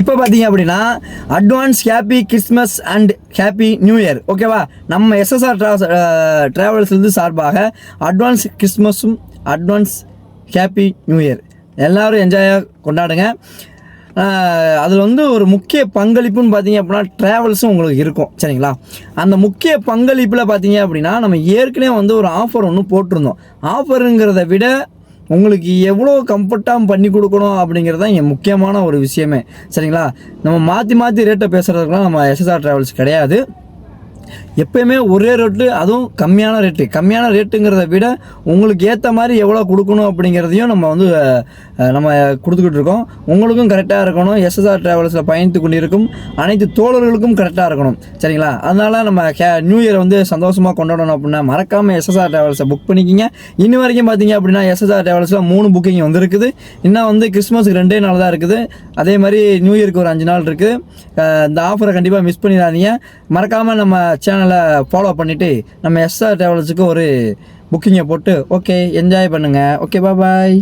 இப்போ பார்த்தீங்க அப்படின்னா advance happy Christmas and happy new year. ஓகேவா? நம்ம எஸ்எஸ்ஆர் ட்ராவல்ஸ்லேருந்து சார்பாக அட்வான்ஸ் கிறிஸ்மஸும் அட்வான்ஸ் ஹாப்பி நியூ இயர் எல்லோரும் என்ஜாயாக கொண்டாடுங்க. அதில் வந்து ஒரு முக்கிய பங்களிப்புன்னு பார்த்தீங்க அப்படின்னா ட்ராவல்ஸும் உங்களுக்கு இருக்கும். சரிங்களா? அந்த முக்கிய பங்களிப்பில் பார்த்தீங்க அப்படின்னா நம்ம ஏற்கனவே வந்து ஒரு ஆஃபர் ஒன்று போட்டிருந்தோம். ஆஃபருங்கிறத விட உங்களுக்கு எவ்வளோ கம்ஃபர்ட்டாக பண்ணி கொடுக்கணும் அப்படிங்கிறது தான் இங்கே முக்கியமான ஒரு விஷயமே. சரிங்களா? நம்ம மாற்றி ரேட்டை பேசுகிறதுக்குலாம் நம்ம எஸ்எஸ்ஆர் ட்ராவல்ஸ் கிடையாது. எப்போயுமே ஒரே ரேட்டு, அதுவும் கம்மியான ரேட்டுங்கிறத விட உங்களுக்கு ஏற்ற மாதிரி எவ்வளோ கொடுக்கணும் அப்படிங்கிறதையும் நம்ம வந்து நம்ம கொடுத்துக்கிட்டு இருக்கோம். உங்களுக்கும் கரெக்டாக இருக்கணும். எஸ்எஸ்ஆர் ட்ராவல்ஸில் பயணித்து கொண்டு இருக்கும் அனைத்து தோழர்களுக்கும் கரெக்டாக இருக்கணும். சரிங்களா? அதனால் நம்ம நியூ இயரை வந்து சந்தோஷமாக கொண்டாடணும் அப்படின்னா மறக்காமல் எஸ்எஸ்ஆர் ட்ராவல்ஸை புக் பண்ணிக்கிங்க. இன்னி வரைக்கும் பார்த்தீங்க அப்படின்னா எஸ்எஸ்ஆர் ட்ராவல்ஸில் 3 புக்கிங் வந்துருக்குது. இன்னும் வந்து கிறிஸ்மஸுக்கு 2 நாள் தான் இருக்குது. அதே மாதிரி நியூ இயருக்கு ஒரு 5 நாள் இருக்குது. இந்த ஆஃபரை கண்டிப்பாக மிஸ் பண்ணிடாதீங்க. மறக்காமல் நம்ம சேனலை ஃபாலோ பண்ணிவிட்டு நம்ம எஸ்எஸ்ஆர் ட்ராவல்ஸுக்கு ஒரு புக்கிங்கை போட்டு ஓகே என்ஜாய் பண்ணுங்கள். Okay bye.